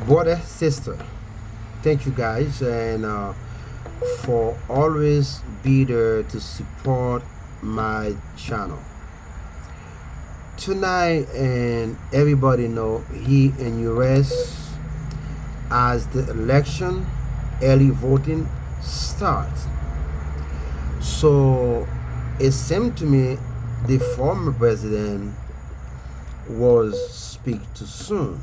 Brother, sister, thank you guys and for always be there to support my channel. Tonight, and everybody know here in US as the election, early voting starts. So it seemed to me the former president was speak too soon.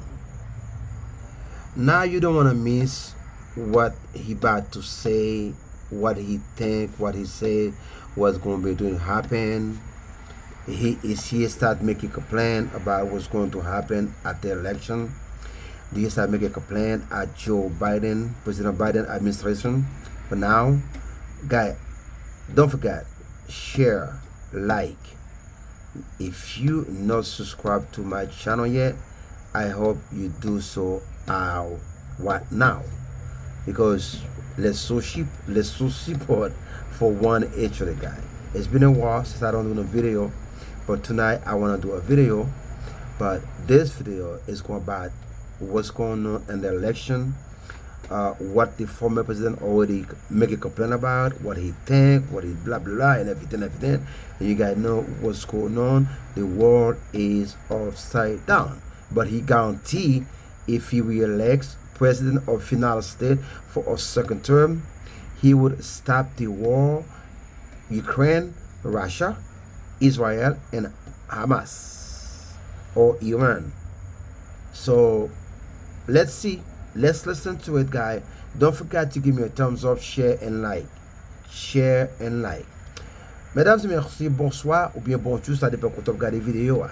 Now you don't want to miss what he about to say, what he think, what he say, what's going to be doing happen. He start making a plan about what's going to happen at the election. Do you start making a plan at Joe Biden, President Biden administration? But now, guy, don't forget, share, like. If you not subscribed to my channel yet, I hope you do so what now, because let's so support for one each other, guy. It's been a while since I don't do a video, but tonight I want to do a video. But this video is going about what's going on in the election, what the former president already make a complaint about, what he think, what he blah blah blah, and everything. And you guys know what's going on. The world is upside down. But he guarantee if he re-elects president of United States for a second term, he would stop the war, Ukraine, Russia, Israel, and Hamas or Iran. So let's see. Let's listen to it, guy. Don't forget to give me a thumbs up, share and like. Share and like. Mesdames et messieurs, bonsoir ou bien bonjour, ça dépend quand on regarde les vidéos.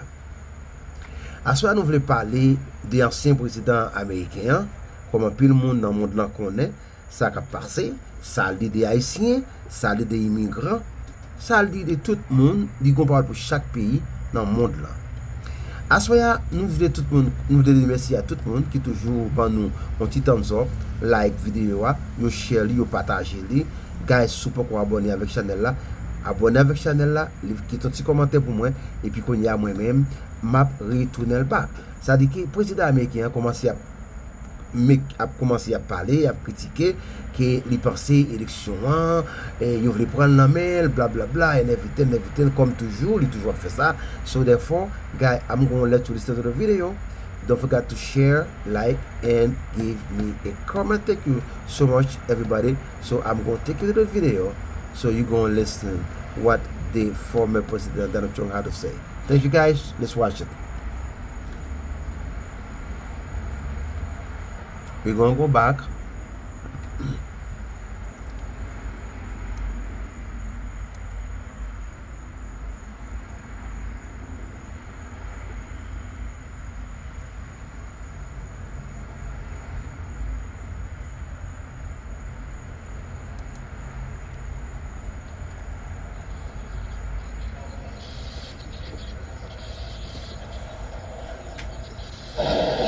À ce nous voulons parler des anciens présidents américains, comme tout le monde dans le monde là connaît, ça a passé, ça dit des Haïtiens, ça dit des immigrants, ça dit de tout le monde, dit qu'on parle pour chaque pays dans le monde là. À ce moment, nous voulons tout le monde, nous voulons remercier à tout le monde qui toujours pour nous un petit thumbs up, like vidéo, yo share, yo partage li, guys, super pour abonner avec channel là, abonner avec channel là, quitte un petit commentaire pour moi et puis qu'on y a moi-même, m'a retourner le bac. Ça dit que le président américain a commencé à parler, à critiquer que les pensées élection, il voulait prendre la main, bla bla bla, and everything, comme toujours, il toujours fait ça. So therefore, guys, I'm going to let you listen to the video. Don't forget to share, like, and give me a comment. Thank you so much, everybody. So I'm going to take you to the video, so you're going to listen what the former president Donald Trump had to say. Thank you, guys. Let's watch it. We're going to go back.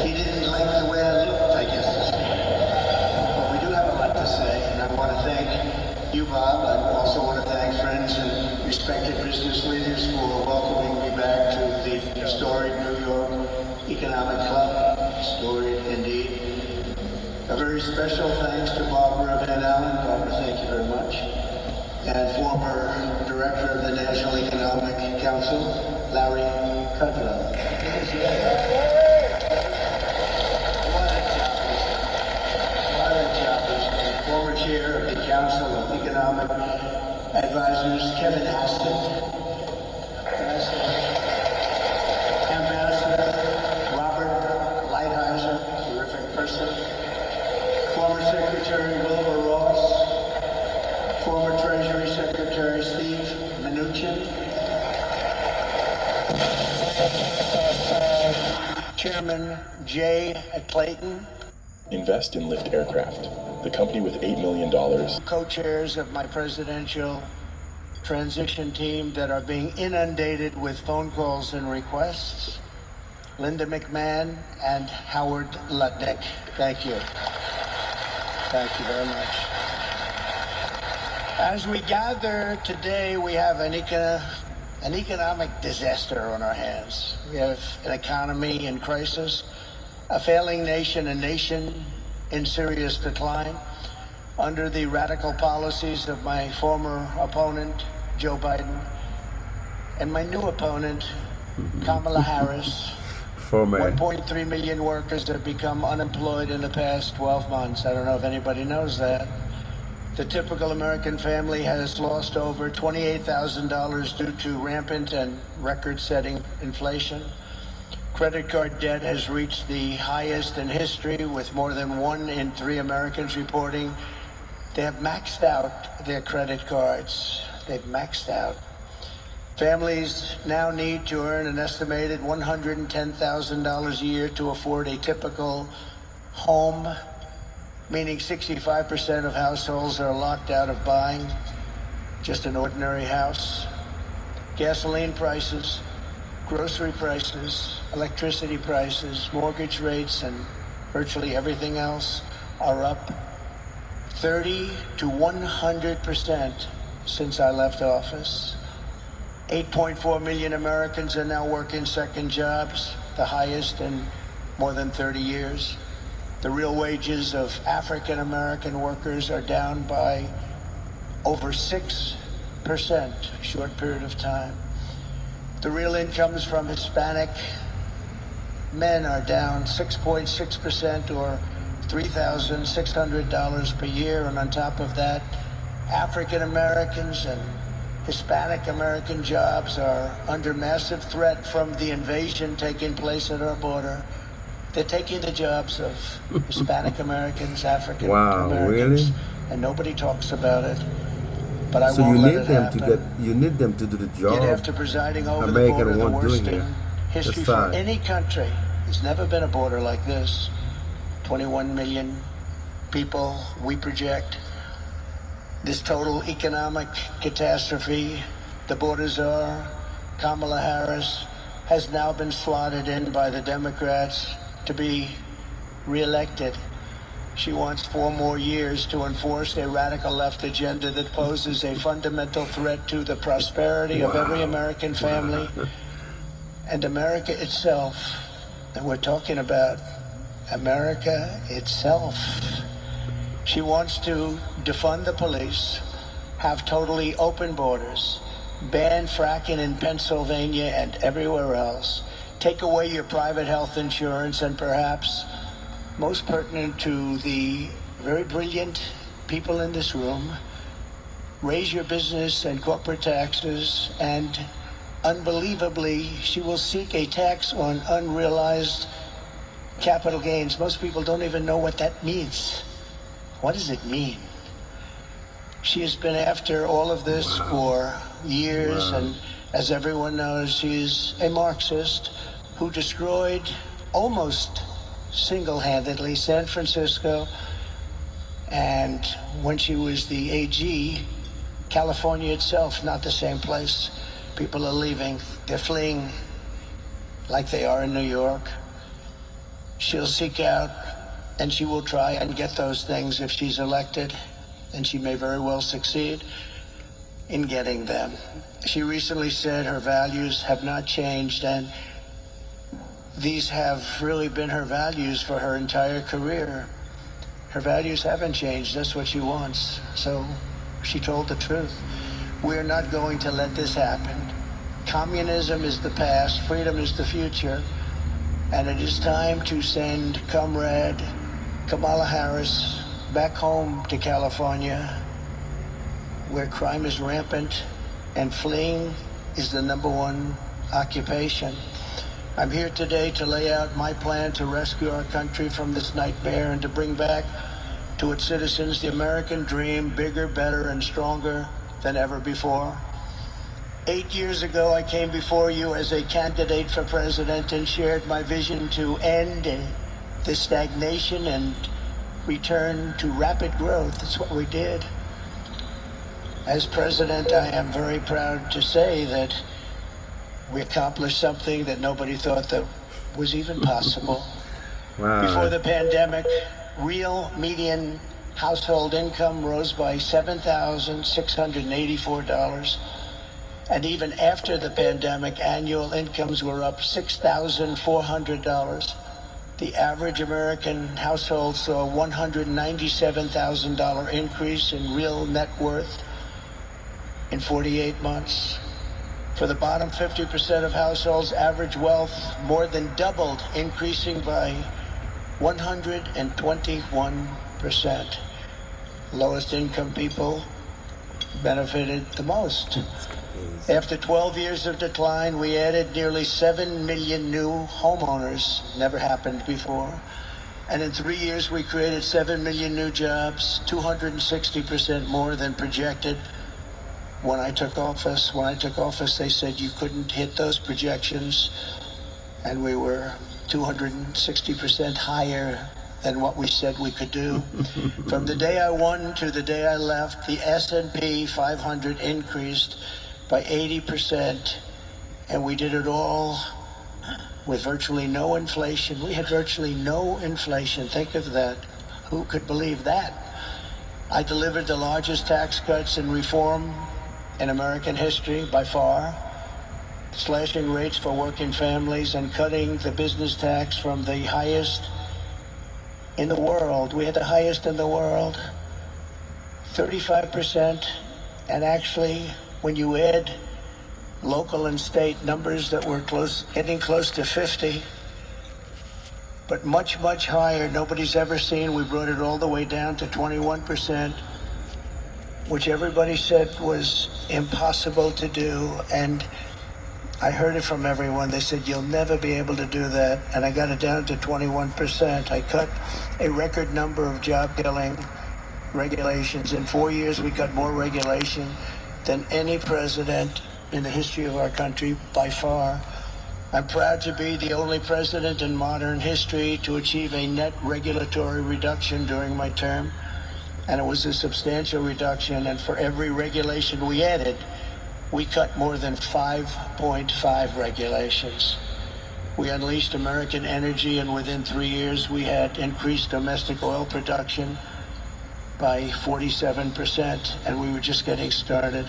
He didn't like the way I looked, I guess. But we do have a lot to say, and I want to thank you, Bob. I also want to thank friends and respected business leaders for welcoming me back to the storied New York Economic Club. Storied indeed. A very special thanks to Barbara Van Allen. Barbara, thank you very much. And former director of the National Economic Council, Larry Kudlow. Former chair of the Council of Economic Advisors, Kevin Haskett. Ambassador Robert Lighthizer, terrific person. Former Secretary Wilbur Ross. Former Treasury Secretary Steve Mnuchin. Chairman Jay Clayton. Invest in Lift Aircraft, the company with $8 million. Co-chairs of my presidential transition team that are being inundated with phone calls and requests. Linda McMahon and Howard Lutnick. Thank you. Thank you very much. As we gather today, we have an economic disaster on our hands. We have an economy in crisis. A failing nation, a nation in serious decline, under the radical policies of my former opponent, Joe Biden, and my new opponent, Kamala Harris. Former. 1.3 million workers have become unemployed in the past 12 months. I don't know if anybody knows that. The typical American family has lost over $28,000 due to rampant and record-setting inflation. Credit card debt has reached the highest in history, with more than 1 in 3 Americans reporting they have maxed out their credit cards. They've maxed out. Families now need to earn an estimated $110,000 a year to afford a typical home, meaning 65% of households are locked out of buying just an ordinary house. Gasoline prices, grocery prices, electricity prices, mortgage rates, and virtually everything else are up 30 to 100% since I left office. 8.4 million Americans are now working second jobs, the highest in more than 30 years. The real wages of African American workers are down by over 6%, short period of time. The real incomes from Hispanic men are down 6.6%, or $3,600 per year. And on top of that, African Americans and Hispanic American jobs are under massive threat from the invasion taking place at our border. They're taking the jobs of Hispanic Americans, African Americans, really? and nobody talks about it. But I So won't you let need it them happen. to get, you need them to do the job. Yet after presiding over the American border, the won't do worst it. in history That's for sad. any country, there's never been a border like this. 21 million people, we project. This total economic catastrophe, the border czar, Kamala Harris, has now been slotted in by the Democrats to be reelected. She wants 4 more years to enforce a radical left agenda that poses a fundamental threat to the prosperity of every American family and America itself. And we're talking about America itself. She wants to defund the police, have totally open borders, ban fracking in Pennsylvania and everywhere else, take away your private health insurance, and perhaps most pertinent to the very brilliant people in this room, raise your business and corporate taxes, and unbelievably, she will seek a tax on unrealized capital gains. Most people don't even know what that means. What does it mean? She has been after all of this for years, and as everyone knows, she's a Marxist who destroyed almost single-handedly San Francisco, and when she was the AG, California itself, not the same place. People are leaving. They're fleeing like they are in New York. She'll seek out and she will try and get those things if she's elected, and she may very well succeed in getting them. She recently said her values have not changed, and these have really been her values for her entire career. Her values haven't changed. That's what she wants. So she told the truth. We're not going to let this happen. Communism is the past, freedom is the future, and it is time to send Comrade Kamala Harris back home to California, where crime is rampant and fleeing is the #1 occupation. I'm here today to lay out my plan to rescue our country from this nightmare and to bring back to its citizens the American dream, bigger, better, and stronger than ever before. 8 years ago, I came before you as a candidate for president and shared my vision to end the stagnation and return to rapid growth. That's what we did. As president, I am very proud to say that we accomplished something that nobody thought that was even possible. Before the pandemic, real median household income rose by $7,684. And even after the pandemic, annual incomes were up $6,400. The average American household saw a $197,000 increase in real net worth in 48 months. For the bottom 50% of households, average wealth more than doubled, increasing by 121%. Lowest income people benefited the most. After 12 years of decline, we added nearly 7 million new homeowners. Never happened before. And in 3 years, we created 7 million new jobs, 260% more than projected. When I took office, they said you couldn't hit those projections, and we were 260% higher than what we said we could do. From the day I won to the day I left, the S&P 500 increased by 80%, and we did it all with virtually no inflation. We had virtually no inflation. Think of that. Who could believe that? I delivered the largest tax cuts and reform in American history by far, slashing rates for working families and cutting the business tax from the highest in the world. We had the highest in the world, 35%, and actually, when you add local and state numbers that were getting close to 50, but much, much higher, nobody's ever seen. We brought it all the way down to 21%, which everybody said was impossible to do, and I heard it from everyone. They said, you'll never be able to do that, and I got it down to 21%. I cut a record number of job-killing regulations. In 4 years, we cut more regulation than any president in the history of our country, by far. I'm proud to be the only president in modern history to achieve a net regulatory reduction during my term, and it was a substantial reduction, and for every regulation we added, we cut more than 5.5 regulations. We unleashed American energy, and within 3 years, we had increased domestic oil production by 47%, and we were just getting started.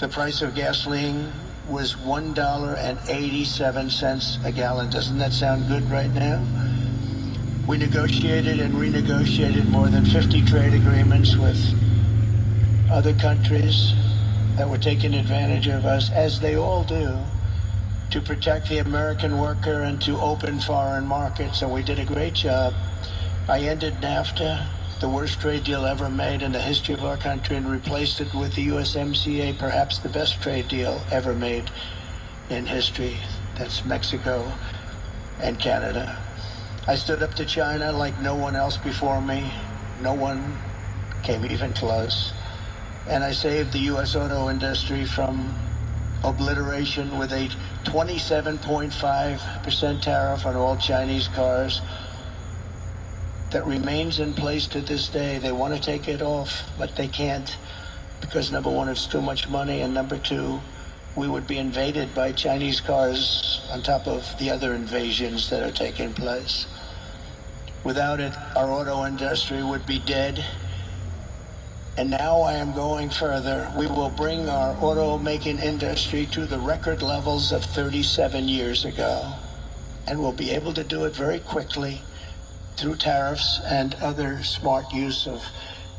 The price of gasoline was $1.87 a gallon. Doesn't that sound good right now? We negotiated and renegotiated more than 50 trade agreements with other countries that were taking advantage of us, as they all do, to protect the American worker and to open foreign markets, and we did a great job. I ended NAFTA, the worst trade deal ever made in the history of our country, and replaced it with the USMCA, perhaps the best trade deal ever made in history. That's Mexico and Canada. I stood up to China like no one else before me. No one came even close. And I saved the U.S. auto industry from obliteration with a 27.5% tariff on all Chinese cars that remains in place to this day. They want to take it off, but they can't, because number one, it's too much money, and number two, we would be invaded by Chinese cars on top of the other invasions that are taking place. Without it, our auto industry would be dead. And now I am going further. We will bring our automaking industry to the record levels of 37 years ago, and we'll be able to do it very quickly through tariffs and other smart use of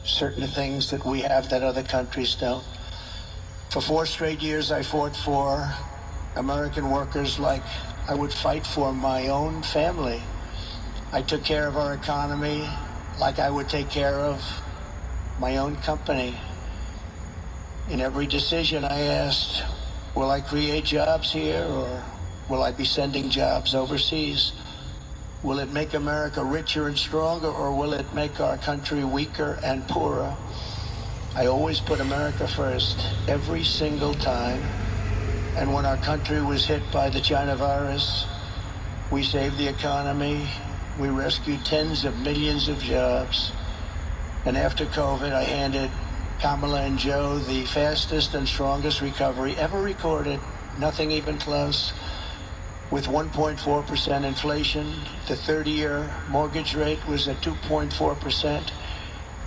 certain things that we have that other countries don't. For 4 straight years, I fought for American workers like I would fight for my own family. I took care of our economy like I would take care of my own company. In every decision, I asked, will I create jobs here, or will I be sending jobs overseas? Will it make America richer and stronger, or will it make our country weaker and poorer? I always put America first, every single time. And when our country was hit by the China virus, we saved the economy. We rescued tens of millions of jobs. And after COVID, I handed Kamala and Joe the fastest and strongest recovery ever recorded, nothing even close. With 1.4% inflation, the 30-year mortgage rate was at 2.4%,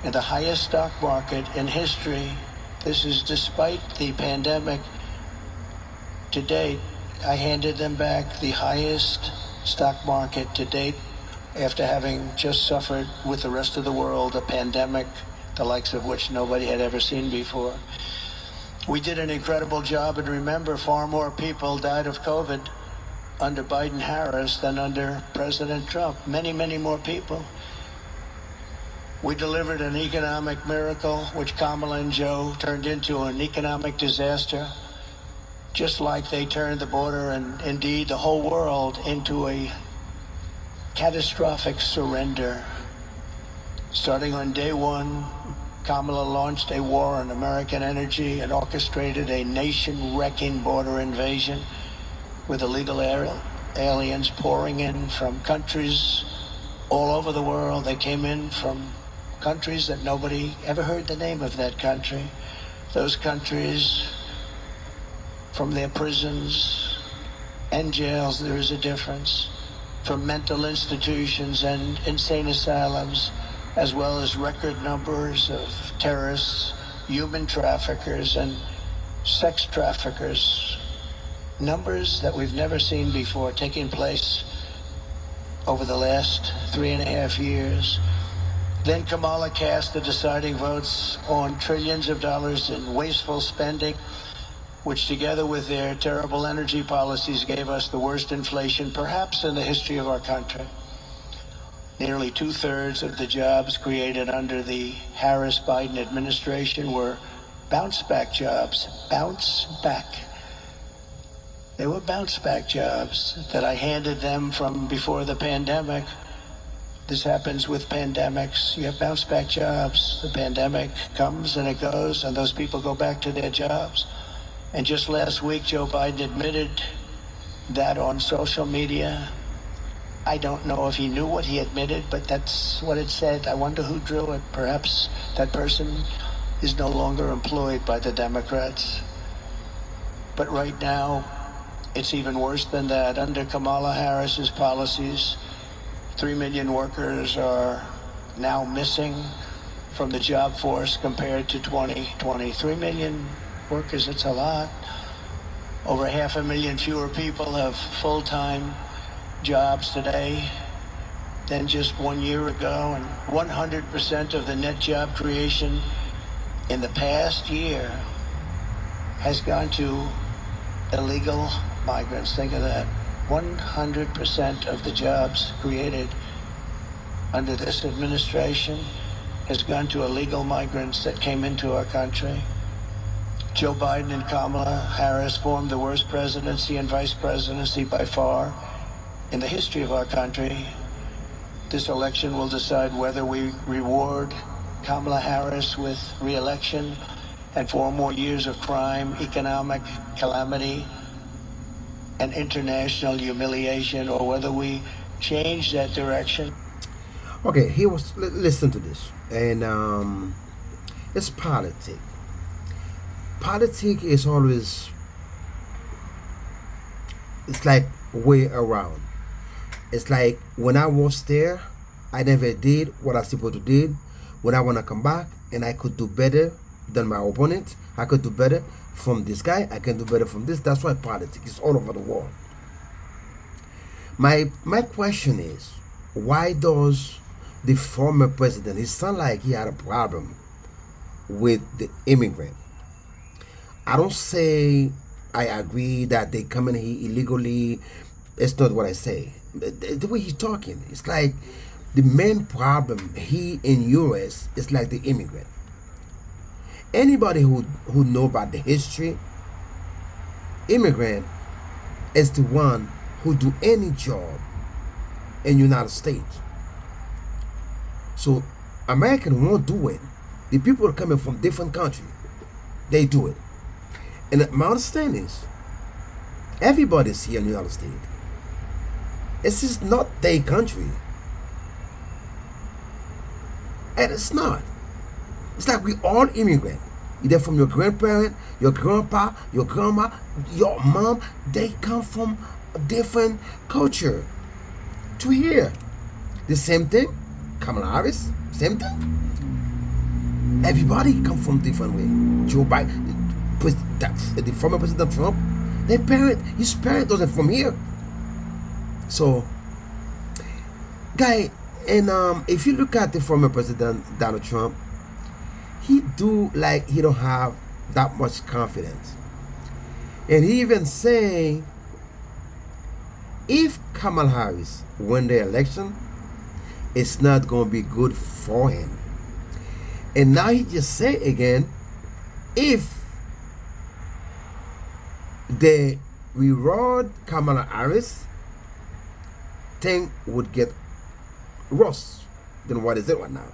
and the highest stock market in history. This is despite the pandemic. To date, I handed them back the highest stock market to date after having just suffered with the rest of the world a pandemic, the likes of which nobody had ever seen before. We did an incredible job, and remember, far more people died of COVID under Biden-Harris than under President Trump. Many, many more people. We delivered an economic miracle, which Kamala and Joe turned into an economic disaster, just like they turned the border and indeed the whole world into a catastrophic surrender. Starting on day one, Kamala launched a war on American energy and orchestrated a nation-wrecking border invasion with illegal aliens pouring in from countries all over the world. They came in from countries that nobody ever heard the name of that country. Those countries, from their prisons and jails, there is a difference, from mental institutions and insane asylums, as well as record numbers of terrorists, human traffickers, and sex traffickers. Numbers that we've never seen before taking place over the last 3.5 years. Then Kamala cast the deciding votes on trillions of dollars in wasteful spending, which together with their terrible energy policies gave us the worst inflation perhaps in the history of our country. Nearly 2/3 of the jobs created under the Harris-Biden administration were bounce-back jobs. Bounce back. They were bounce-back jobs that I handed them from before the pandemic. This happens with pandemics. You have bounce-back jobs. The pandemic comes and it goes, and those people go back to their jobs. And just last week, Joe Biden admitted that on social media. I don't know if he knew what he admitted, but that's what it said. I wonder who drew it. Perhaps that person is no longer employed by the Democrats. But right now, it's even worse than that. Under Kamala Harris's policies, 3 million workers are now missing from the job force compared to 2020. 3 million workers, it's a lot. Over 500,000 fewer people have full-time jobs today than just 1 year ago, and 100% of the net job creation in the past year has gone to illegal migrants. Think of that. 100% of the jobs created under this administration has gone to illegal migrants that came into our country. Joe Biden and Kamala Harris formed the worst presidency and vice presidency by far in the history of our country. This election will decide whether we reward Kamala Harris with re-election and 4 more years of crime, economic calamity, and international humiliation, or whether we change that direction. Okay, he was listen to this, and it's politics. Politics is always, it's like way around. It's like when I was there, I never did what I was supposed to do. When I want to come back and I could do better than my opponent, I could do better from this guy, I can do better from this. That's why politics is all over the world. My question is, why does the former president, it sounds like he had a problem with the immigrant. I don't say I agree that they come in here illegally. It's not what I say. The way he's talking, it's like the main problem here in US is like the immigrant. Anybody who know about the history, immigrant is the one who do any job in United States. So American won't do it. The people coming from different countries, they do it. And my understanding is, everybody's here in the United States. It's just not their country. And it's not. It's like we all immigrant. Either from your grandparent, your grandpa, your grandma, your mom. They come from a different culture to here. The same thing. Kamala Harris, same thing. Everybody come from different way. Joe Biden, the former President Trump, his parent wasn't from here. So guy, and if you look at the former president Donald Trump, he do like he don't have that much confidence, and he even say if Kamala Harris win the election, it's not gonna be good for him. And now he just say again, if they reward Kamala Harris, thing would get worse than what is it right now.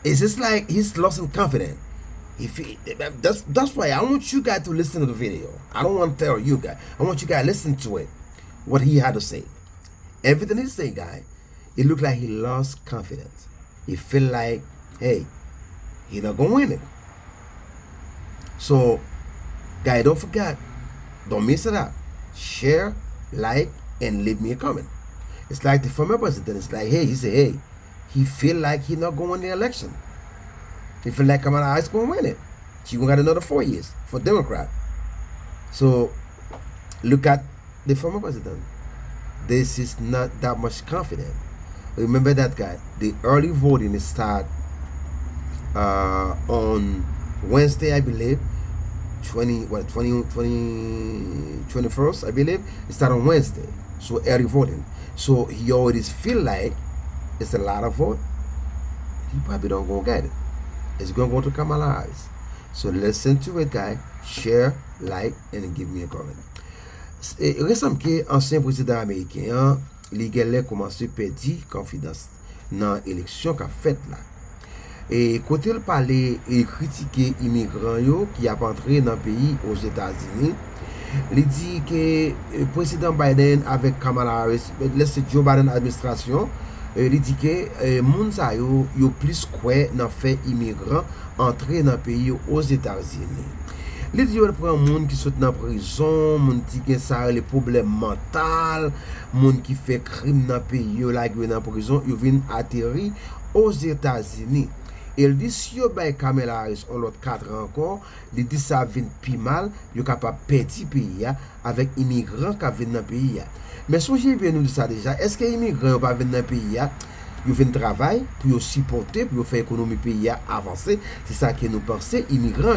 It's just like he's lost some confidence. If he, that's why I want you guys to listen to the video. I don't want to tell you guys. I want you guys to listen to it. What he had to say. Everything he say, guy, it looked like he lost confidence. He feel like, hey, he not gonna win it. So, guy, don't forget, don't miss it out. Share, like, and leave me a comment. It's like the former president. It's like, hey, he say, hey, he feel like he not gonna win the election. He feel like Kamala Harris gonna win it. She gonna got another 4 years for Democrat. So, look at the former president. This is not that much confident. Remember that, guy. The early voting start on Wednesday, I believe. 21st, I believe. It start on Wednesday. So early voting. So he already feel like it's a lot of vote. He probably don't go get it. It's gonna go to Kamala Harris. So listen to it, guy. Share, like, and give me a comment. Récemment que ancien président américain li gen lè commencé perdre confiance dans l'élection qu'a fait là. Et côté il parler et critiquer immigrants yo qui a entré dans le pays aux États-Unis, il dit que président Biden avec Kamala Harris, laisse Joe Biden administration, il dit que moun sa yo plus quoi dans fait immigrants entrer dans le pays aux États-Unis. Les gens prennent des gens qui sont en prison, des gens qui ont des problèmes mentaux, des gens qui font crime dans le pays, qui sont en prison, ils viennent atterrir aux États-Unis. Et il dit si vous avez Kamala Harris en l'autre 4 ans encore, il dit ça vient plus mal, vous êtes capable de perdre le pays avec les immigrants qui viennent dans le pays. Mais songez bien nous ça déjà, est-ce que les immigrants qui viennent dans le pays, ils viennent travailler pour supporter, pour faire l'économie du pays avancer? C'est ça que nous pensons, immigrants.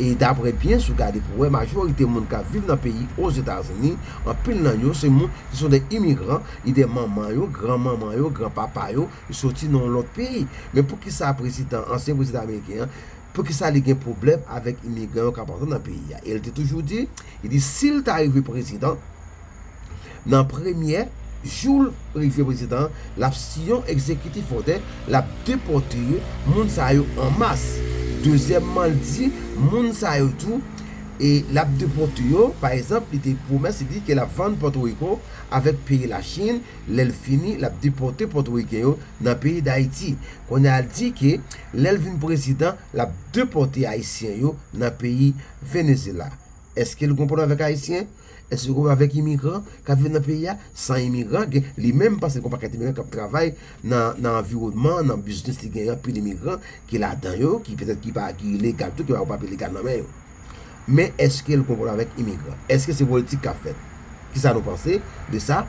Et d'après bien, si vous regardez pour la majorité des gens qui vivent dans le pays aux États-Unis, en pile dans eux, c'est des gens qui sont des immigrants, ils des mamans, grand-maman, grand-papa, ils sont sortis dans l'autre pays. Mais pour qui ça, président, ancien président américain, pour qui ça, il y a un problème avec les immigrants qui sont dans le pays. Et il a toujours dit, il dit, s'il est arrivé président, dans le premier jour arrivé président, l'action exécutive l'a déporté, moun sa yo en masse. Deuxièmement, il dit, moun sa yo tout, et l'a déporté, par exemple, il était promesse, il dit que la vente Porto Rico avec pays la Chine, l'elle fini, l'a déporté Porto Rico dans le pays d'Haïti. On a dit que l'elvin président l'a déporté haïtien dans le pays Venezuela. Est-ce qu'il comprend avec haïtien? Est-ce que vous avec immigrants qui viennent dans le pays sans immigrants, lui-même parce qu'on pas immigrants qui travaillent dans l'environnement, dans le business, qui gagnent plus d'immigrants qui là dedans qui peut-être qui pas qui légal tout qui va pas légal non mais est-ce qu'il comprend avec immigrants? Est-ce que c'est politique qu'a fait? Qui ça nous penser de ça?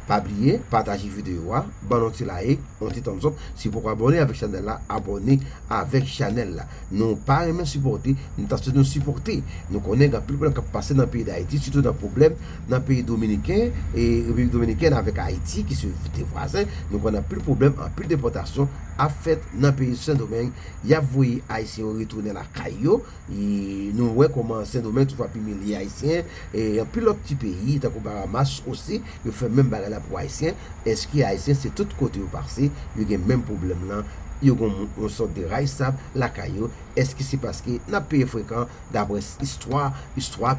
Pas oublier, partager vidéo, bon petit like, un petit thumbs up. Si vous abonner avec channel là, abonnez avec channel là. Nous pas même supporter, nous tâchons de nous supporter. Nous connaissons plus de problèmes qui passent dans le pays d'Haïti, surtout dans le problème dans le pays dominicain et République dominicaine avec Haïti qui se des voisins. Nous connaissons plus de problèmes en plus de déportation à fait dans le pays de Saint-Domingue. Il y a voyé haïtiens retourner la Caillou et nous voyons comment Saint-Domingue tu vois plus milliers haïtiens et en plus l'autre petit pays, tant qu'on Bahamas aussi, il fait même bagarre pour haïtiens. Est-ce que haïtiens c'est tout côté au passé, il y a même problème là. Il y a une sorte de rail sable, la caillou. Est-ce que c'est parce que dans le pays fréquent, d'après histoire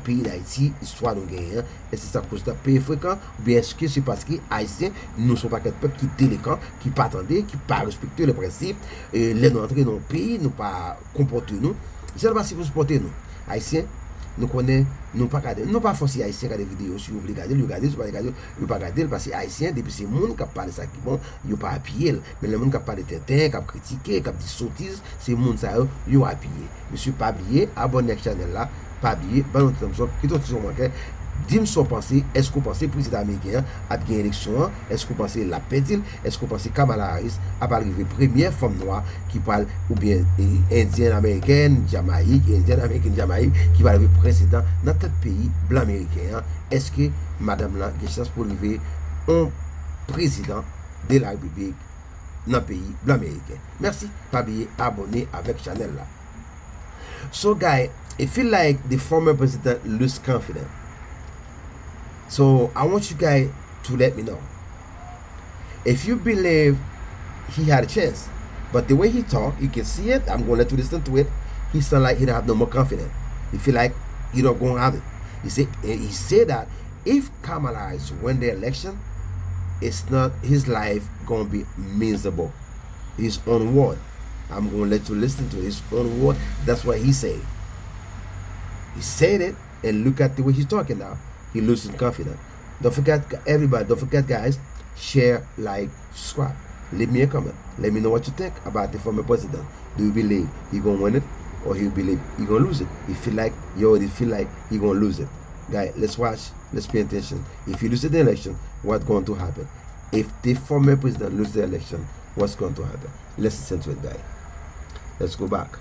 pays d'Haïti, histoire de guerre, est-ce que c'est à cause de pays fréquent, ou bien est-ce que c'est parce que haïtiens ne sont pas quelques peuples qui délinquants, qui pas attendaient, qui pas respecter les principes, les nous entrer dans le pays, nous pas comporter nous. Je ne sais pas si vous supportez nous, haïtiens. Nous connaissons, nous pas regarder, nous pas forcer haïtiens à regarder des vidéos, si vous voulez regarder, si vous pas regarder, vous pas regarder parce que haïtiens depuis c'est monde qui parle ça qui bon, ils pas appuyé, mais les monde qui parle de tintin, qui critiquer, qui dit sottises, c'est monde ça yo appuyé. Monsieur pas oublier, abonnez à la chaîne là, pas oublier, bon nous sommes qui tout sur moi Dim son pensé, est-ce qu'on pense président américain a gagné l'élection, est-ce qu'on pense la pédile, est-ce qu'on pense Kamala Harris a arrivé première femme noire qui parle, ou bien indienne américaine, Jamaïque, indienne américaine, Jamaïque, qui va arriver président dans notre pays blanc américain. Est-ce que madame là a chance pour arriver un président de la République dans le pays blanc américain? Merci, pas oublier abonner avec channel là. So guys, it feel like the former president lose confidence. So I want you guys to let me know if you believe he had a chance. But the way he talk, you can see it. I'm going to let you listen to it. He sound like he don't have no more confidence. He feel like he don't going to have it. He said that if Kamala Harris win the election, it's not his life going to be miserable. His own word. I'm going to let you listen to his own word. That's what he said. He said it, and look at the way he's talking now. He losing confidence. Don't forget, everybody, don't forget, guys, share, like, subscribe. Leave me a comment. Let me know what you think about the former president. Do you believe he's going to win it, or you believe he's going to lose it? You already feel like he's going to lose it. Guys, let's watch. Let's pay attention. If he loses the election, what's going to happen? If the former president loses the election, what's going to happen? Let's listen to it, guys. Let's go back.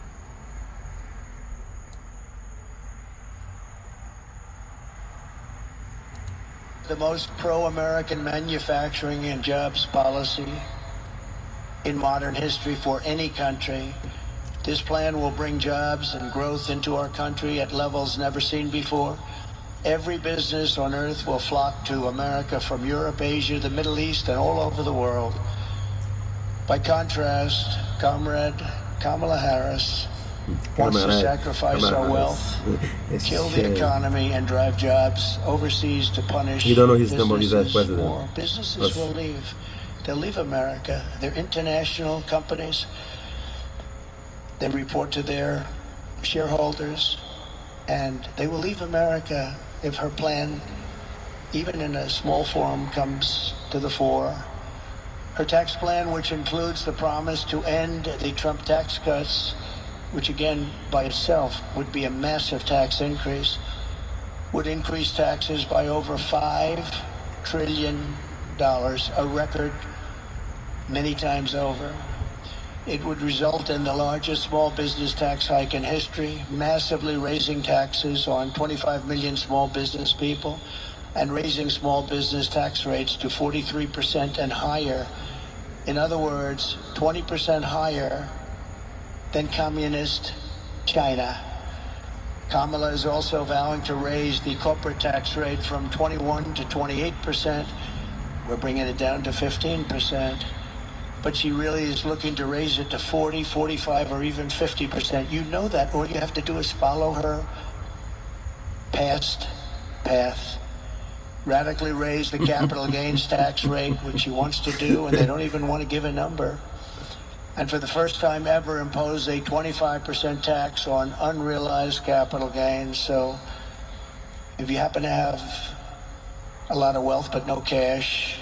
The most pro-American manufacturing and jobs policy in modern history for any country. This plan will bring jobs and growth into our country at levels never seen before. Every business on earth will flock to America from Europe, Asia, the Middle East, and all over the world. By contrast, Comrade Kamala Harris wants to sacrifice our wealth, kill the economy, and drive jobs overseas to punish You don't know his number, he's vice businesses president. more. Businesses will leave. They'll leave America. They're international companies. They report to their shareholders, and they will leave America if her plan, even in a small form, comes to the fore. Her tax plan, which includes the promise to end the Trump tax cuts, which again by itself would be a massive tax increase, would increase taxes by over $5 trillion, a record many times over. It would result in the largest small business tax hike in history, massively raising taxes on 25 million small business people and raising small business tax rates to 43% and higher. In other words, 20% higher than communist China. Kamala is also vowing to raise the corporate tax rate from 21 to 28%. We're bringing it down to 15%. But she really is looking to raise it to 40, 45, or even 50%. You know that. All you have to do is follow her past path. Radically raise the capital gains tax rate, which she wants to do, and they don't even want to give a number. And for the first time ever, impose a 25% tax on unrealized capital gains. So if you happen to have a lot of wealth but no cash,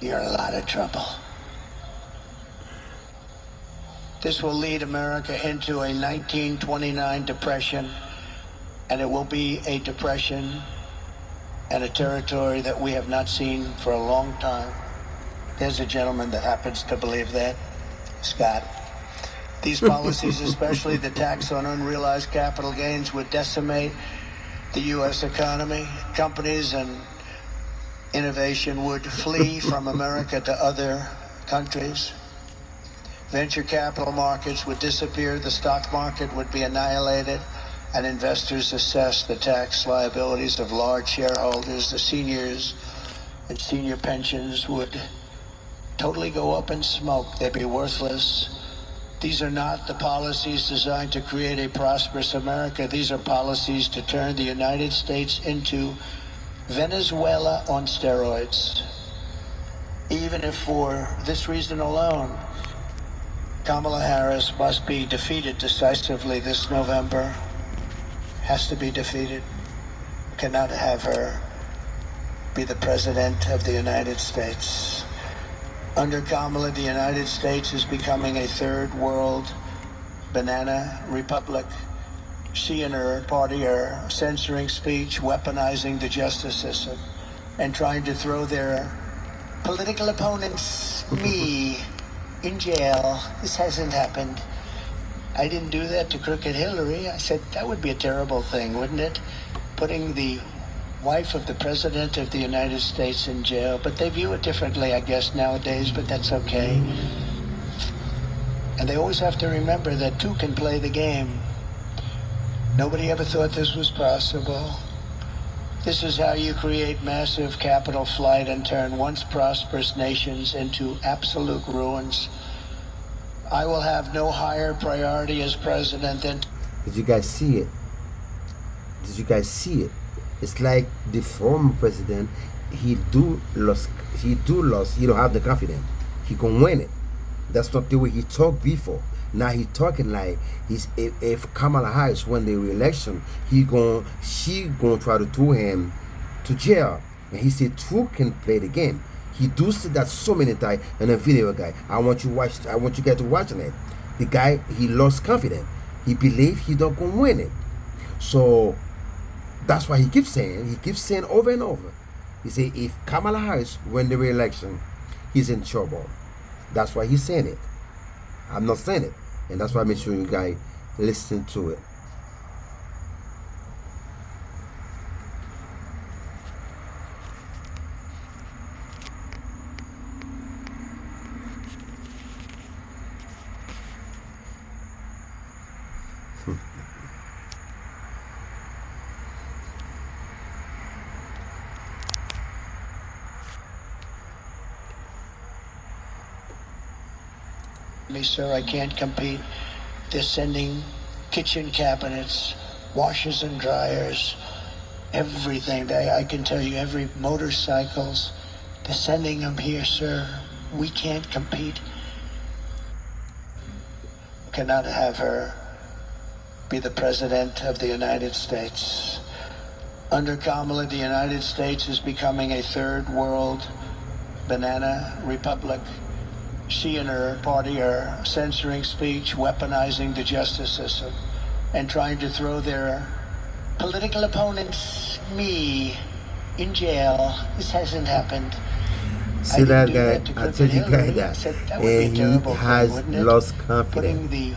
you're in a lot of trouble. This will lead America into a 1929 depression, and it will be a depression and a territory that we have not seen for a long time. There's a gentleman that happens to believe that, Scott. These policies, especially the tax on unrealized capital gains, would decimate the U.S. economy. Companies and innovation would flee from America to other countries. Venture capital markets would disappear, the stock market would be annihilated, and investors assess the tax liabilities of large shareholders. The seniors and senior pensions would totally go up in smoke. They'd be worthless. These are not the policies designed to create a prosperous America. These are policies to turn the United States into Venezuela on steroids. Even if for this reason alone, Kamala Harris must be defeated decisively this November. Has to be defeated. Cannot have her be the President of the United States. Under Kamala, the United States is becoming a third world banana republic. She and her party are censoring speech, weaponizing the justice system, and trying to throw their political opponents, me, in jail. This hasn't happened. I didn't do that to Crooked Hillary. I said that would be a terrible thing, wouldn't it? Putting the wife of the President of the United States in jail. But they view it differently, I guess, nowadays, but that's okay. And they always have to remember that two can play the game. Nobody ever thought this was possible. This is how you create massive capital flight and turn once prosperous nations into absolute ruins. I will have no higher priority as president than... Did you guys see it? Did you guys see it? It's like the former president, he do lost. He don't have the confidence. He gonna win it. That's not the way he talked before. Now he talking like he's if Kamala Harris win the re-election, she gonna try to throw him to jail. And he said True can play the game. He do say that so many times in a video, guy. I want you guys to watching it. The guy, he lost confidence. He believe he not gonna win it. So that's why he keeps saying over and over. He say if Kamala Harris win the re-election, he's in trouble. That's why he's saying it. I'm not saying it. And that's why I make sure you guys listen to it. Me, sir, I can't compete. They're sending kitchen cabinets, washers and dryers, everything. I can tell you, every motorcycles, they're sending them here, sir. We can't compete. Cannot have her be the president of the United States. Under Kamala, the United States is becoming a third world banana republic. She and her party are censoring speech, weaponizing the justice system, and trying to throw their political opponents, me, in jail. This hasn't happened. See that guy? I told you guys that. And he has lost confidence.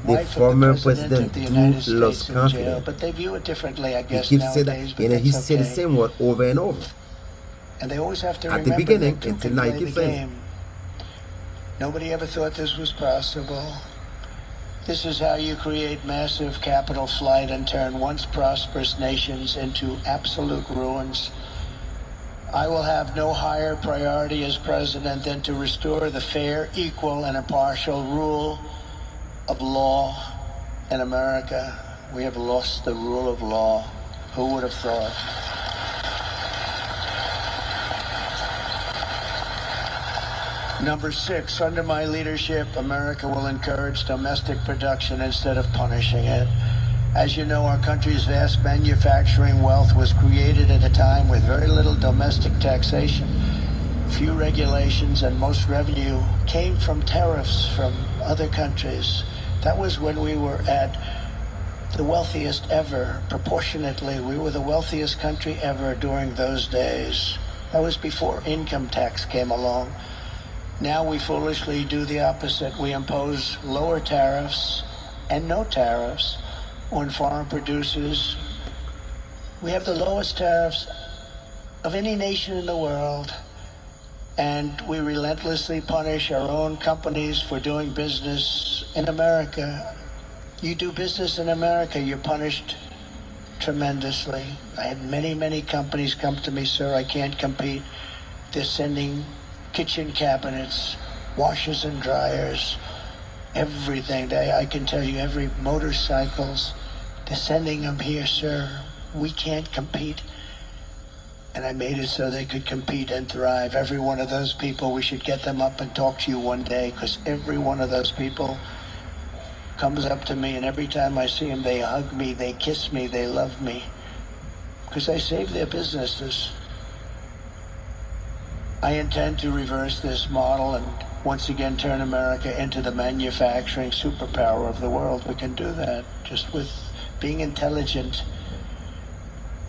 The former president lost confidence. But they view it differently, I He guess, keeps saying nowadays. that, and he said the same word over and over. And they always have to At the remember beginning that two until can now, he play keeps the saying it. game. Nobody ever thought this was possible. This is how you create massive capital flight and turn once prosperous nations into absolute ruins. I will have no higher priority as president than to restore the fair, equal, and impartial rule of law in America. We have lost the rule of law. Who would have thought? Number 6, under my leadership, America will encourage domestic production instead of punishing it. As you know, our country's vast manufacturing wealth was created at a time with very little domestic taxation, few regulations, and most revenue came from tariffs from other countries. That was when we were at the wealthiest ever. Proportionately, we were the wealthiest country ever during those days. That was before income tax came along. Now we foolishly do the opposite. We impose lower tariffs and no tariffs on foreign producers. We have the lowest tariffs of any nation in the world, and we relentlessly punish our own companies for doing business in America. You do business in America, you're punished tremendously. I had many companies come to me, sir, I can't compete. They're sending kitchen cabinets, washers and dryers, everything. I can tell you, every motorcycles, they're sending them here, sir. We can't compete. And I made it so they could compete and thrive. Every one of those people, we should get them up and talk to you one day, because every one of those people comes up to me, and every time I see them, they hug me, they kiss me, they love me, because I saved their businesses. I intend to reverse this model and once again turn America into the manufacturing superpower of the world. We can do that just with being intelligent.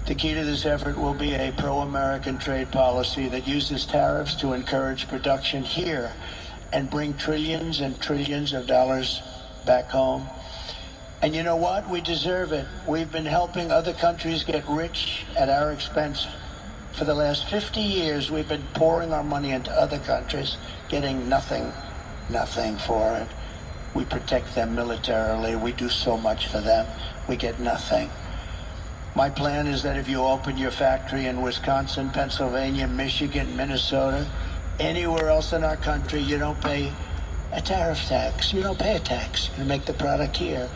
The key to this effort will be a pro-American trade policy that uses tariffs to encourage production here and bring trillions and trillions of dollars back home. And you know what? We deserve it. We've been helping other countries get rich at our expense. For the last 50 years, we've been pouring our money into other countries, getting nothing for it. We protect them militarily. We do so much for them. We get nothing. My plan is that if you open your factory in Wisconsin, Pennsylvania, Michigan, Minnesota, anywhere else in our country, you don't pay a tariff tax. You don't pay a tax. You make the product here.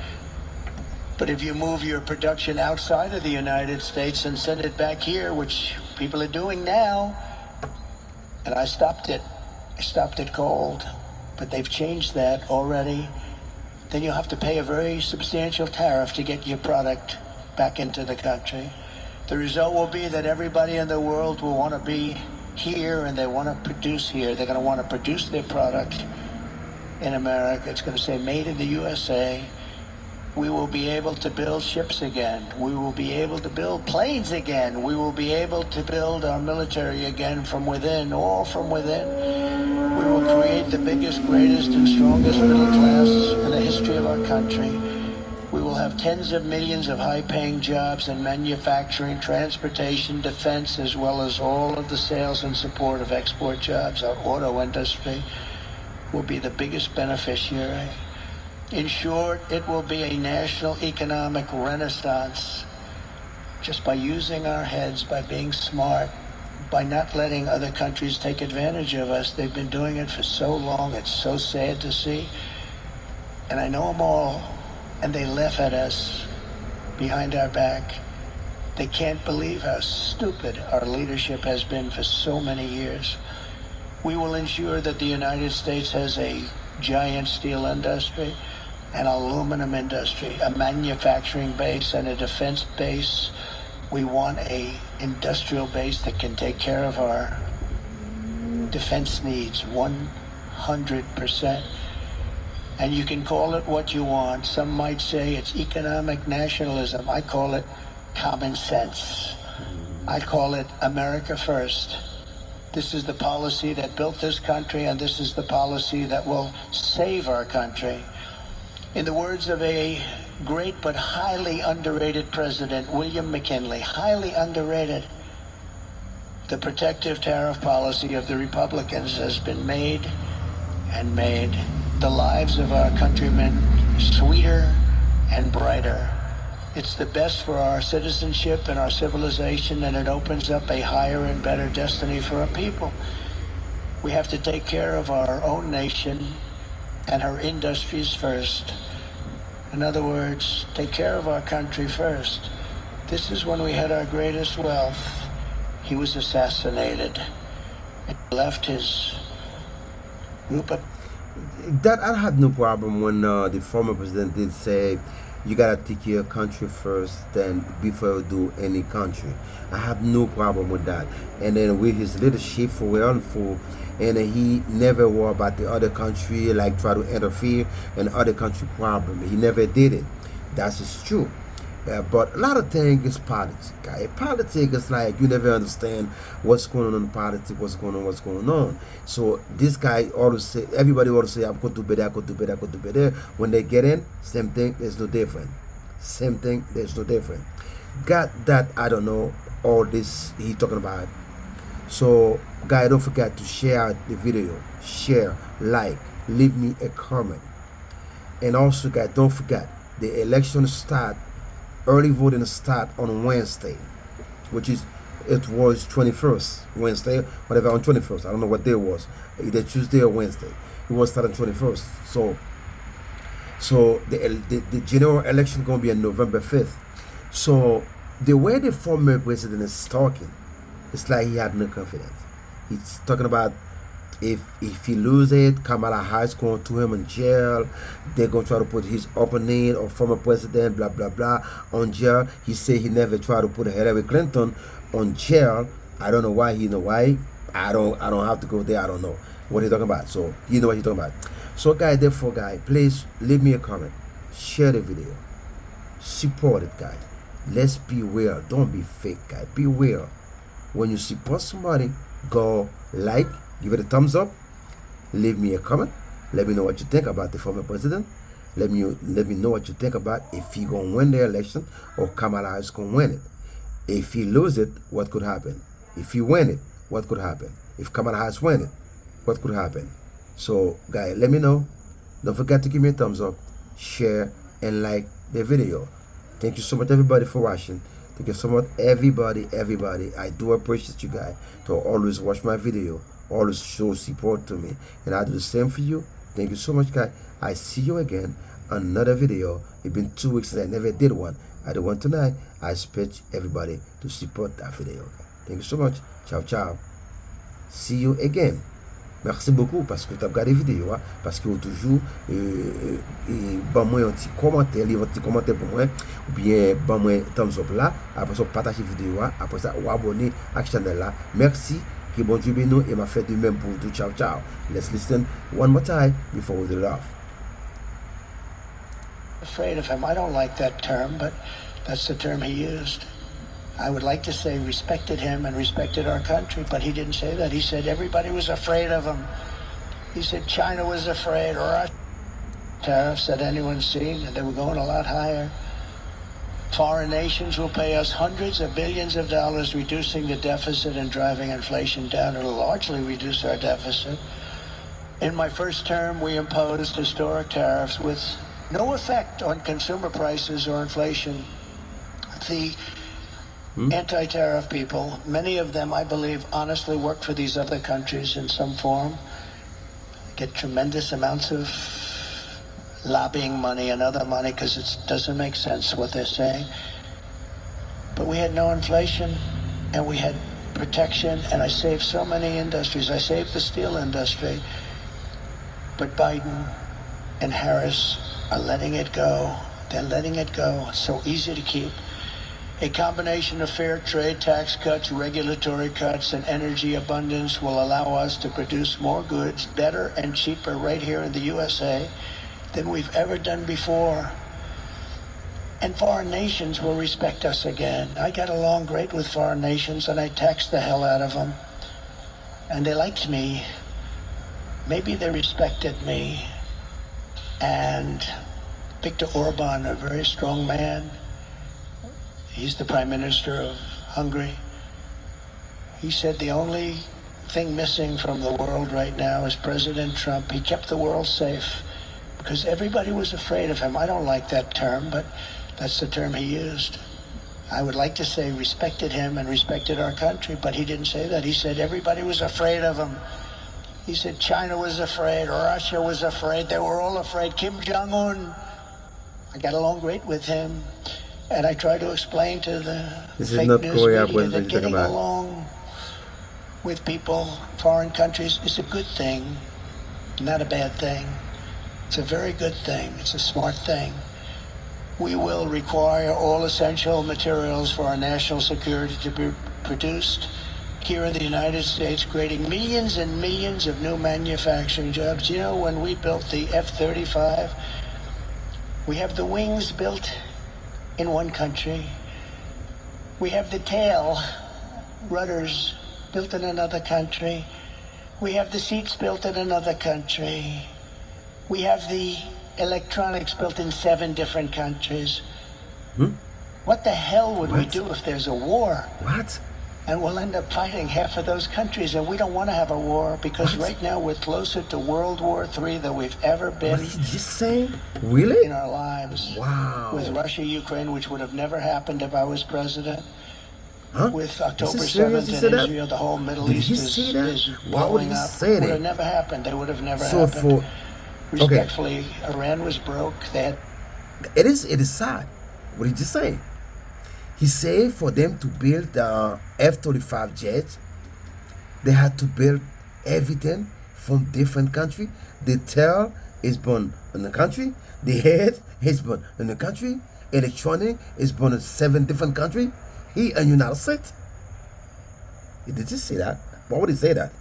But if you move your production outside of the United States and send it back here, which people are doing now, and I stopped it cold, but they've changed that already, then you'll have to pay a very substantial tariff to get your product back into the country. The result will be that everybody in the world will want to be here and they want to produce here. They're going to want to produce their product in America. It's going to say made in the USA. We will be able to build ships again. We will be able to build planes again. We will be able to build our military again from within, all from within. We will create the biggest, greatest, and strongest middle class in the history of our country. We will have tens of millions of high-paying jobs in manufacturing, transportation, defense, as well as all of the sales and support of export jobs. Our auto industry will be the biggest beneficiary. In short, it will be a national economic renaissance just by using our heads, by being smart, by not letting other countries take advantage of us. They've been doing it for so long. It's so sad to see. And I know them all, and they laugh at us behind our back. They can't believe how stupid our leadership has been for so many years. We will ensure that the United States has a giant steel industry, an aluminum industry, a manufacturing base, and a defense base. We want a industrial base that can take care of our defense needs 100%. And you can call it what you want. Some might say it's economic nationalism. I call it common sense. I call it America first. This is the policy that built this country, and this is the policy that will save our country. In the words of a great but highly underrated president, William McKinley, highly underrated, the protective tariff policy of the Republicans has been made and made the lives of our countrymen sweeter and brighter. It's the best for our citizenship and our civilization, and it opens up a higher and better destiny for our people. We have to take care of our own nation and her industries first. In other words, take care of our country first. This is when we had our greatest wealth. He was assassinated. It left his group of... That I have no problem when the former president did say you gotta take care of your country first, then before you do any country. I have no problem with that. And then with his leadership for for, and he never worry about the other country, like try to interfere in other country problem. He never did it. That is true. But a lot of things is politics. Okay? Politics is like you never understand what's going on in politics, what's going on. So this guy always say, everybody always say, I'm going to do better, I could do better, I could do better. When they get in, same thing, there's no different. Same thing, there's no different. Got that, I don't know, all this he talking about. So, guys, don't forget to share the video, share, like, leave me a comment. And also, guys, don't forget, the election start, early voting start on Wednesday, which is, it was 21st, Wednesday, whatever, on 21st. I don't know what day it was, either Tuesday or Wednesday. It was starting 21st. So the general election going to be on November 5th. So the way the former president is talking, it's like he had no confidence. He's talking about if he lose it, Kamala Harris going to him in jail. They're going to try to put his opponent or former president, blah, blah, blah, on jail. He said he never tried to put Hillary Clinton on jail. I don't know why. I don't have to go there. I don't know what he's talking about. So you know what he's talking about. So guys, therefore guys, please leave me a comment. Share the video. Support it, guys. Let's be real. Don't be fake, guys. Be real. When you support somebody, go like, give it a thumbs up, leave me a comment. Let me know what you think about the former president. Let me know what you think about if he gonna win the election or Kamala is gonna win it. If he lose it, what could happen? If he win it, what could happen? If Kamala Harris win it, what could happen? So, guys, let me know. Don't forget to give me a thumbs up, share, and like the video. Thank you so much, everybody, for watching. Thank you so much, everybody. I do appreciate you guys to always watch my video, always show support to me, and I do the same for you. Thank you so much, guys. I see you again on another video. It's been 2 weeks since I never did one. I do one tonight. I expect everybody to support that video. Thank you so much. Ciao, ciao. See you again. Merci beaucoup parce que tu as regardé la vidéo, hein, parce que toujours bon moi un petit commentaire, un petit commentaire pour moi ou bien bon moi thumbs up là, après ça partager la vidéo, après ça ou abonner à la chaîne là. Merci, que bon Dieu bénisse et m'a fait de même pour tout. Ciao ciao. Let's listen one more time before we do it off. Afraid of him. I don't like that term, but that's the term he used. I would like to say respected him and respected our country, but he didn't say that. He said everybody was afraid of him. He said China was afraid, or tariffs that anyone's seen, and they were going a lot higher. Foreign nations will pay us hundreds of billions of dollars reducing the deficit and driving inflation down. It'll largely reduce our deficit. In my first term, we imposed historic tariffs with no effect on consumer prices or inflation. The anti-tariff people, many of them, I believe, honestly work for these other countries in some form, get tremendous amounts of lobbying money and other money because it doesn't make sense what they're saying. But we had no inflation and we had protection, and I saved so many industries. I saved the steel industry. But Biden and Harris are letting it go. They're letting it go. It's so easy to keep. A combination of fair trade, tax cuts, regulatory cuts, and energy abundance will allow us to produce more goods better and cheaper right here in the USA than we've ever done before. And foreign nations will respect us again. I got along great with foreign nations, and I taxed the hell out of them. And they liked me. Maybe they respected me. And Viktor Orban, a very strong man, he's the Prime Minister of Hungary. He said the only thing missing from the world right now is President Trump. He kept the world safe because everybody was afraid of him. I don't like that term, but that's the term he used. I would like to say respected him and respected our country, but he didn't say that. He said everybody was afraid of him. He said China was afraid, Russia was afraid. They were all afraid. Kim Jong-un, I got along great with him. And I try to explain to the fake news media that getting along with people, foreign countries, is a good thing, not a bad thing. It's a very good thing. It's a smart thing. We will require all essential materials for our national security to be produced here in the United States, creating millions and millions of new manufacturing jobs. You know, when we built the F-35, we have the wings built in one country. We have the tail, rudders, built in another country. We have the seats built in another country. We have the electronics built in 7 different countries. What the hell would we do if there's a war? What? And we'll end up fighting half of those countries, and we don't want to have a war because right now we're closer to World War III than we've ever been. What did you just say? Really? In our lives. Wow. With Russia, Ukraine, which would have never happened if I was president. Huh? With October Is it 7th serious? in Israel, the whole Middle Did East he say that? is Why would blowing he up. say Would that? have never happened. They would have never So happened. for Respectfully, Iran was broke. They had it is sad. What did you say? He said for them to build the F-35 jets, they had to build everything from different country. The tail is born in the country. The head is born in the country. Electronic is born in 7 different countries. He in United States. Did you see that? Why would he say that?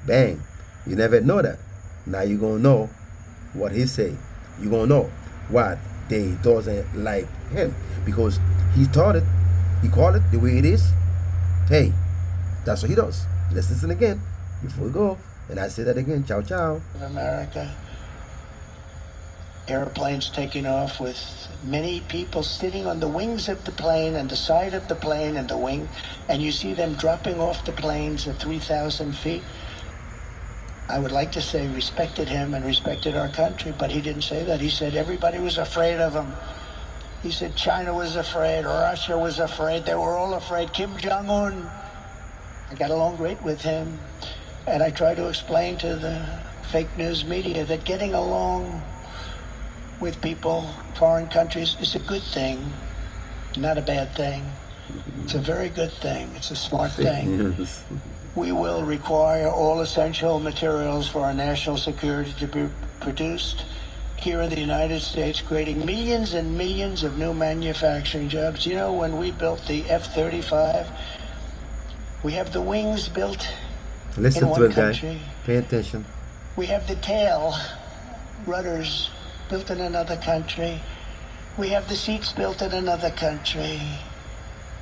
Bang. You never know that. Now you're going to know what he say. You're going to know what they doesn't like him because he taught it, he called it the way it is. Hey, that's what he does. Let's listen again before we go. And I say that again. Ciao, ciao. America. Airplanes taking off with many people sitting on the wings of the plane and the side of the plane and the wing, and you see them dropping off the planes at 3,000 feet. I would like to say respected him and respected our country, but he didn't say that. He said everybody was afraid of him. He said China was afraid, Russia was afraid, they were all afraid. Kim Jong-un, I got along great with him, and I try to explain to the fake news media that getting along with people, foreign countries, is a good thing, not a bad thing. It's a very good thing. It's a smart thing. Yes. We will require all essential materials for our national security to be produced here in the United States, creating millions and millions of new manufacturing jobs. You know, when we built the F-35, we have the wings built Listen in to one it, guy. country. Pay attention. We have the tail, rudders, built in another country. We have the seats built in another country.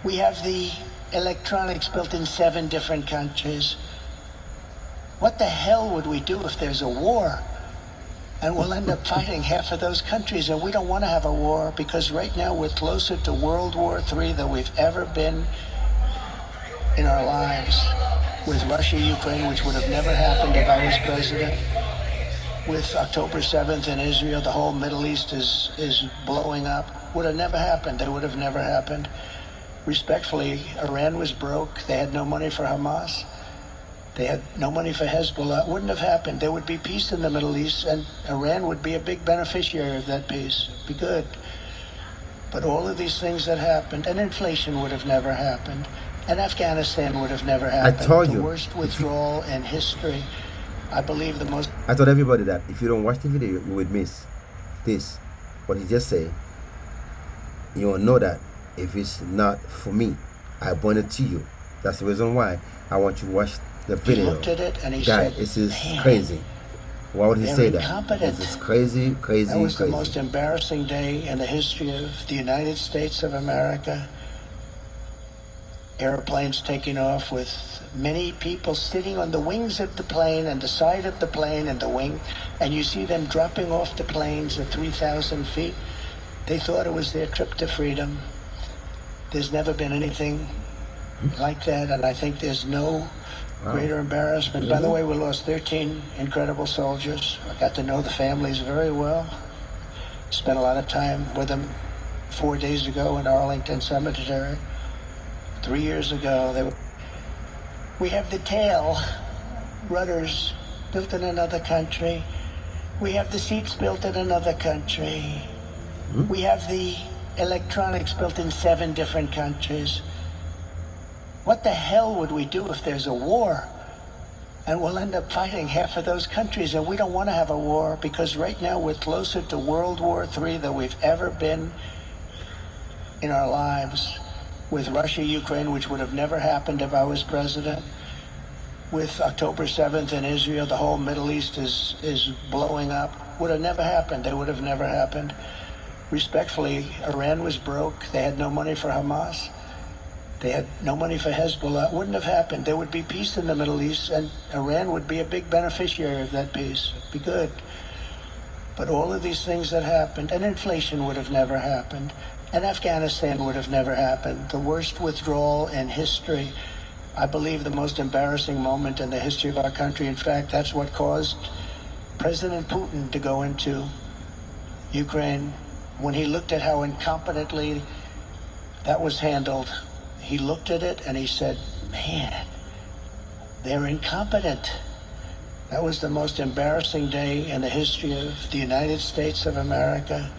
We have the electronics built in 7 different countries. What the hell would we do if there's a war? And we'll end up fighting half of those countries, and we don't want to have a war because right now we're closer to World War III than we've ever been in our lives. With Russia, Ukraine, which would have never happened if I was president. With October 7th in Israel, the whole Middle East is blowing up. Would have never happened. They would have never happened. Respectfully, Iran was broke. They had no money for Hamas. They had no money for Hezbollah. It wouldn't have happened. There would be peace in the Middle East, and Iran would be a big beneficiary of that peace. It'd be good. But all of these things that happened, and inflation would have never happened, and Afghanistan would have never happened. told the you. worst withdrawal in history. I believe the most... I told everybody that if you don't watch the video, you would miss this. What he just said. You will know that if it's not for me, I bring it to you. That's the reason why I want you to watch the He video. looked at it and he Guy, said, this is "Man, crazy. Why would he they're say that? incompetent." This is crazy, crazy, That was crazy. the most embarrassing day in the history of the United States of America. Airplanes taking off with many people sitting on the wings of the plane and the side of the plane and the wing, and you see them dropping off the planes at 3,000 feet. They thought it was their trip to freedom. There's never been anything like that, and I think there's no greater embarrassment. By the way, we lost 13 incredible soldiers. I got to know the families very well. Spent a lot of time with them 4 days ago in Arlington Cemetery. 3 years ago, we have the tail, rudders built in another country. We have the seats built in another country. We have the electronics built in 7 different countries. What the hell would we do if there's a war? And we'll end up fighting half of those countries, and we don't want to have a war because right now we're closer to World War III than we've ever been in our lives. With Russia, Ukraine, which would have never happened if I was president. With October 7th in Israel, the whole Middle East is blowing up. Would have never happened. They would have never happened. Respectfully, Iran was broke. They had no money for Hamas. They had no money for Hezbollah. It wouldn't have happened. There would be peace in the Middle East, and Iran would be a big beneficiary of that peace. It'd be good. But all of these things that happened, and inflation would have never happened, and Afghanistan would have never happened. The worst withdrawal in history. I believe the most embarrassing moment in the history of our country. In fact, that's what caused President Putin to go into Ukraine. When he looked at how incompetently that was handled, he looked at it and he said, man, they're incompetent. That was the most embarrassing day in the history of the United States of America.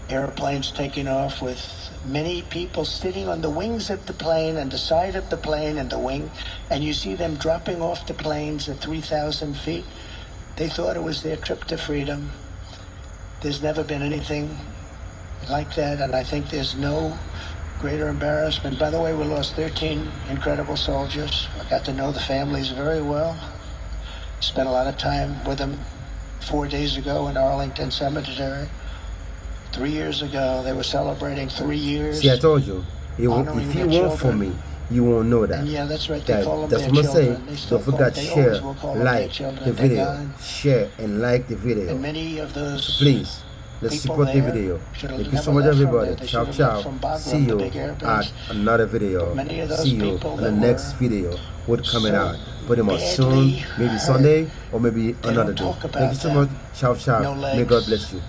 Airplanes taking off with many people sitting on the wings of the plane and the side of the plane and the wing, and you see them dropping off the planes at 3,000 feet. They thought it was their trip to freedom. There's never been anything like that, and I think there's no greater embarrassment. By the way, we lost 13 incredible soldiers. I got to know the families very well. Spent a lot of time with them 4 days ago in Arlington Cemetery. 3 years ago, they were celebrating 3 years. See, I told you, honoring if you their want for children. me, you won't know that. And yeah, that's right. They call them That's their what I'm saying. children. They still Don't call, forget, they share, always will call them their like children. the They're video, gone. share and like the video. And many of those So please, let's people support the there video. should have Thank you so never much, left from everybody. there. They Ciao, should have left ciao. from Bagram, See the you big air at base. another video. But many of those See you people on the that next were video. Would coming so out pretty much soon, badly maybe hurt, Sunday or maybe they another don't day. talk Thank about you so them. much. Ciao, ciao. No May God legs. bless you.